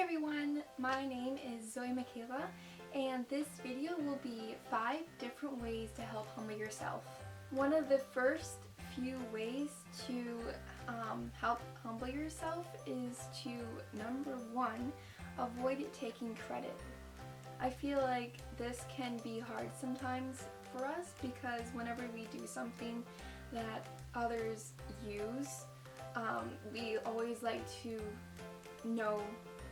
everyone, my name is Zoe Michaela, and this video will be 5 different ways to help humble yourself. One of the first few ways to help humble yourself is to, number 1, avoid taking credit. I feel like this can be hard sometimes for us because whenever we do something that others use, we always like to know,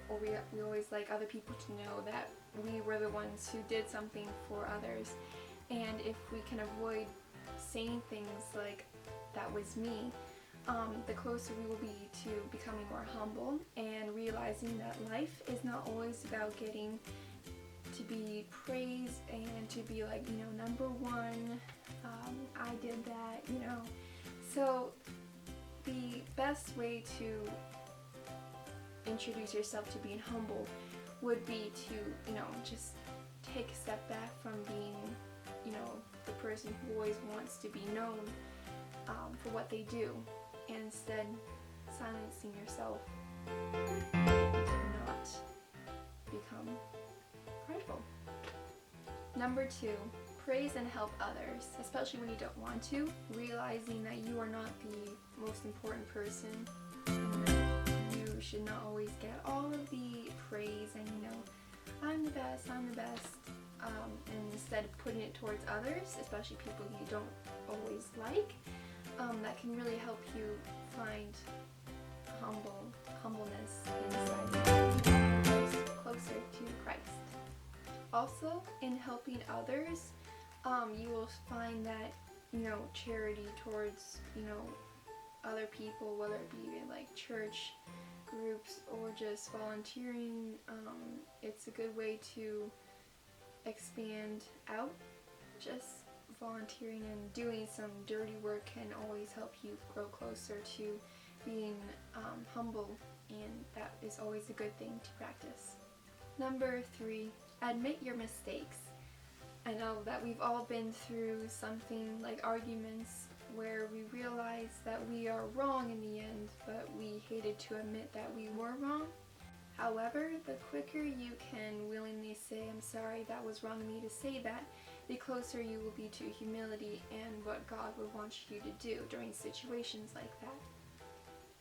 or we always like other people to know that we were the ones who did something for others. And if we can avoid saying things like, "that was me," the closer we will be to becoming more humble and realizing that life is not always about getting to be praised and to be like, number 1, I did that, So the best way to introduce yourself to being humble would be to, just take a step back from being, the person who always wants to be known for what they do, and instead silencing yourself to not become prideful. Number 2, praise and help others, especially when you don't want to, realizing that you are not the most important person. You should not always get all of the praise and, I'm the best, and instead of putting it towards others, especially people you don't always like, that can really help you find humbleness inside you, closer to Christ. Also, in helping others, you will find that, charity towards, other people, whether it be in like church groups or just volunteering, it's a good way to expand out. Just volunteering and doing some dirty work can always help you grow closer to being humble, and that is always a good thing to practice. Number 3, admit your mistakes. I know that we've all been through something like arguments where we realize that we are wrong in the end, but we hated to admit that we were wrong. However, the quicker you can willingly say, "I'm sorry, that was wrong of me to say that," the closer you will be to humility and what God would want you to do during situations like that.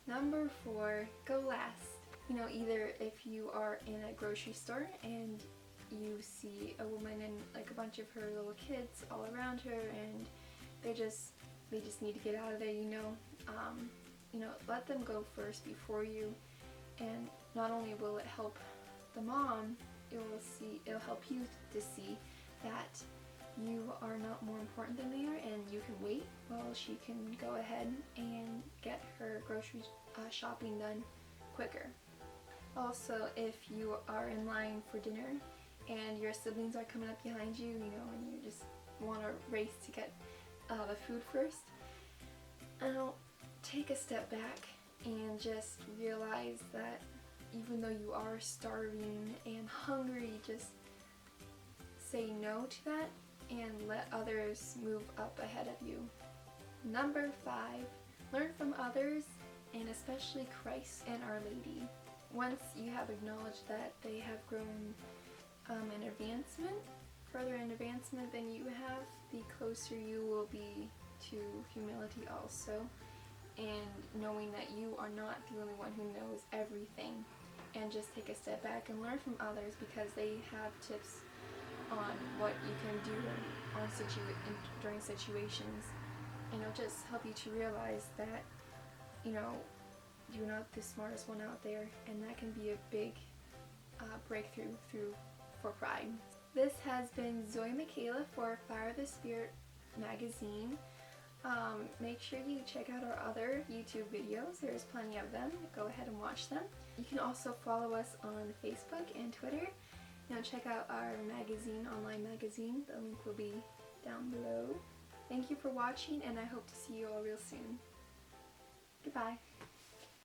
Number 4, go last. Either if you are in a grocery store and you see a woman and like a bunch of her little kids all around her and they just need to get out of there, let them go first before you, and not only will it help the mom, it'll help you to see that you are not more important than they are, and you can wait while she can go ahead and get her grocery shopping done quicker. Also, if you are in line for dinner and your siblings are coming up behind you, and you just want to race to get the food first, take a step back and just realize that even though you are starving and hungry, just say no to that and let others move up ahead of you. Number 5, learn from others, and especially Christ and Our Lady. Once you have acknowledged that they have grown further in advancement than you have, the closer you will be to humility also, and knowing that you are not the only one who knows everything, and just take a step back and learn from others because they have tips on what you can do during situations, and it'll just help you to realize that you're not the smartest one out there, and that can be a big breakthrough for pride. This has been Zoe Michaela for Fire of the Spirit magazine. Make sure you check out our other YouTube videos. There's plenty of them. Go ahead and watch them. You can also follow us on Facebook and Twitter. Check out our magazine, online magazine. The link will be down below. Thank you for watching, and I hope to see you all real soon. Goodbye.